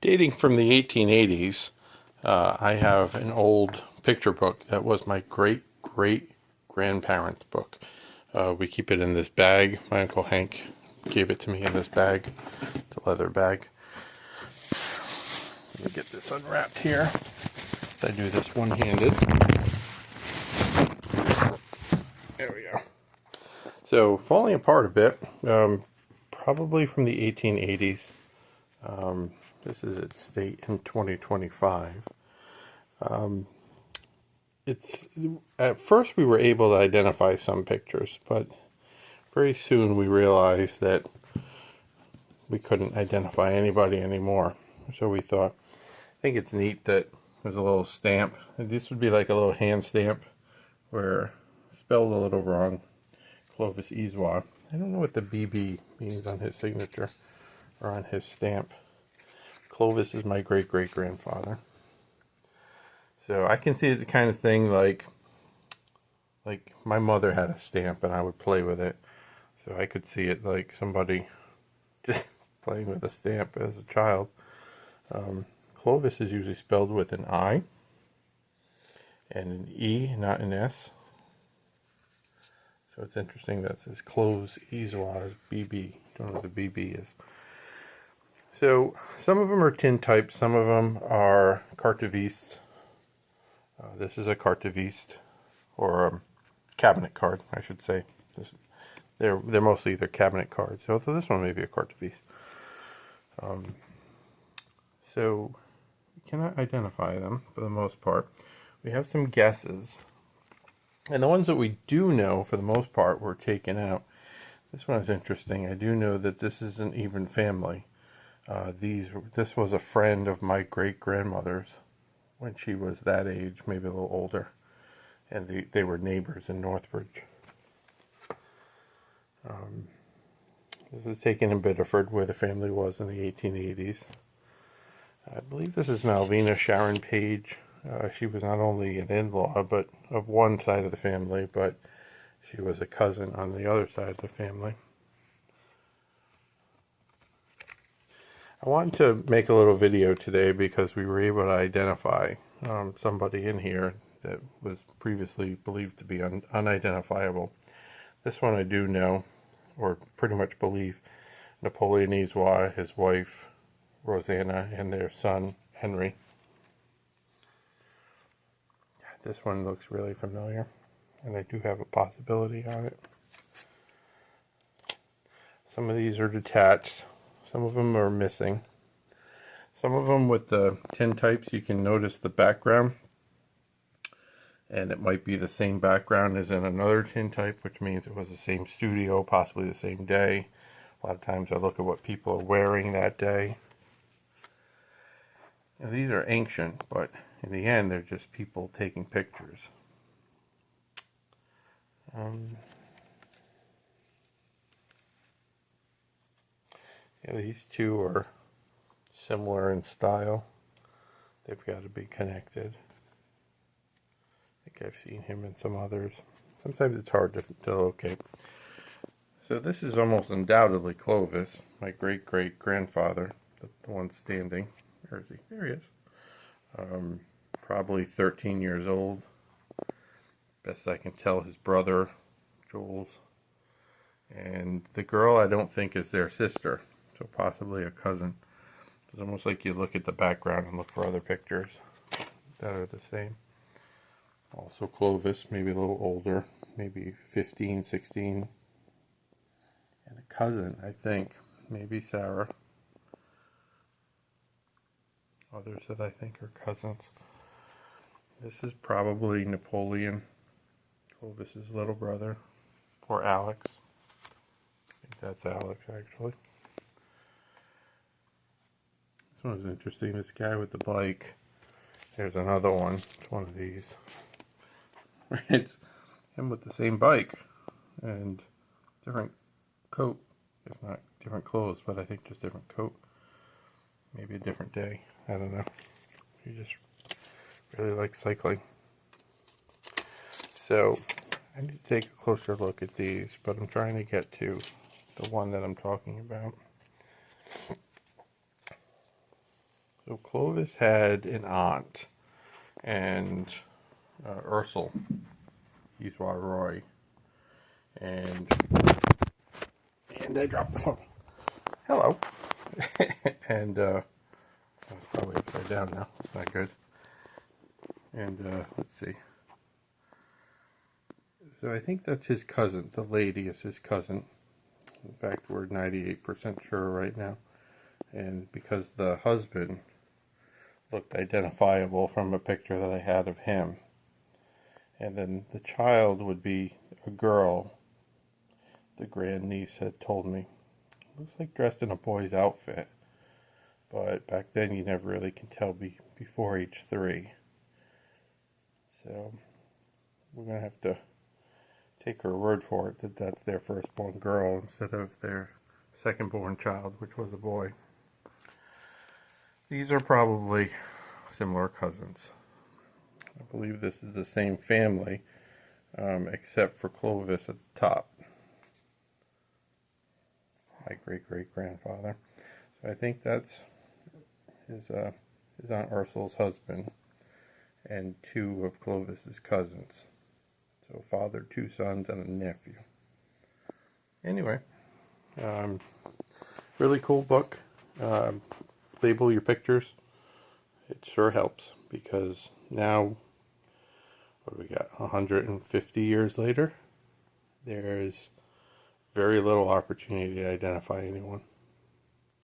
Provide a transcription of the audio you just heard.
Dating from the 1880s, I have an old picture book that was my great great grandparents' book. We keep it in this bag. My Uncle Hank gave it to me in this bag. It's a leather bag. Let me get this unwrapped here. I do this one-handed. There we go. So, falling apart a bit, probably from the 1880s. This is its state in 2025. It's at first we were able to identify some pictures, but very soon we realized that we couldn't identify anybody anymore. So we thought, I think it's neat that there's a little stamp. This would be like a little hand stamp where spelled a little wrong. Clovis Hisoire. I don't know what the BB means on his signature or on his stamp. Clovis is my great great grandfather. So I can see the kind of thing like my mother had a stamp and I would play with it. So I could see it like somebody just playing with a stamp as a child. Clovis is usually spelled with an I and an E, not an S. So it's interesting that it says Clovis Hisoire BB. Don't know what the BB is. So some of them are tin type, some of them are cartovistes. This is a cartoviste, or a cabinet card, I should say. They're mostly either cabinet cards. So this one may be a cartoviste. So we cannot identify them for the most part. We have some guesses. And the ones that we do know, for the most part, were taken out. This one is interesting. I do know that this is an even family. This was a friend of my great-grandmother's when she was that age, maybe a little older. And they were neighbors in Northbridge. This is taken in Biddeford, where the family was in the 1880s. I believe this is Malvina Sharon Page. She was not only an in-law, but of one side of the family, but she was a cousin on the other side of the family. I wanted to make a little video today because we were able to identify somebody in here that was previously believed to be unidentifiable. This one I do know, or pretty much believe, Napoleon Hisoire, his wife Rosanna, and their son Henry. This one looks really familiar, and I do have a possibility on it. Some of these are detached. Some of them are missing. Some of them with the tin types, you can notice the background. And it might be the same background as in another tin type, which means it was the same studio, possibly the same day. A lot of times I look at what people are wearing that day. Now, these are ancient, but in the end, they're just people taking pictures. Yeah, these two are similar in style. They've got to be connected. I think I've seen him in some others. Sometimes it's hard to locate. So this is almost undoubtedly Clovis, my great-great-grandfather, the one standing. Where is he? There he is. Probably 13 years old. Best I can tell, his brother, Jules. And the girl I don't think is their sister, so possibly a cousin. It's almost like you look at the background and look for other pictures that are the same. Also Clovis, maybe a little older, maybe 15, 16. And a cousin, I think, maybe Sarah. Others that I think are cousins. This is probably Napoleon, Clovis's little brother, or Alex. I think that's Alex, actually. This one is interesting. This guy with the bike. There's another one. It's one of these. It's him with the same bike and different coat, if not different clothes, but I think just different coat. Maybe a different day. I don't know. He just really likes cycling. So I need to take a closer look at these, but I'm trying to get to the one that I'm talking about. So Clovis had an aunt, and Ursel, Hisoire, and I dropped the phone. Hello. And it's probably upside down now. It's not good. And let's see. So I think that's his cousin. The lady is his cousin. In fact, we're 98% sure right now. And because the husband looked identifiable from a picture that I had of him. And then the child would be a girl, the grandniece had told me. Looks like dressed in a boy's outfit. But back then you never really can tell before age 3. So we're going to have to take her word for it that that's their firstborn girl instead of their second-born child, which was a boy. These are probably similar cousins. I believe this is the same family, except for Clovis at the top. My great-great-grandfather. So I think that's his Aunt Ursul's husband and 2 of Clovis's cousins. So father, 2 sons, and a nephew. Anyway, really cool book. Label your pictures. It sure helps because now, what do we got, 150 years later, there's very little opportunity to identify anyone.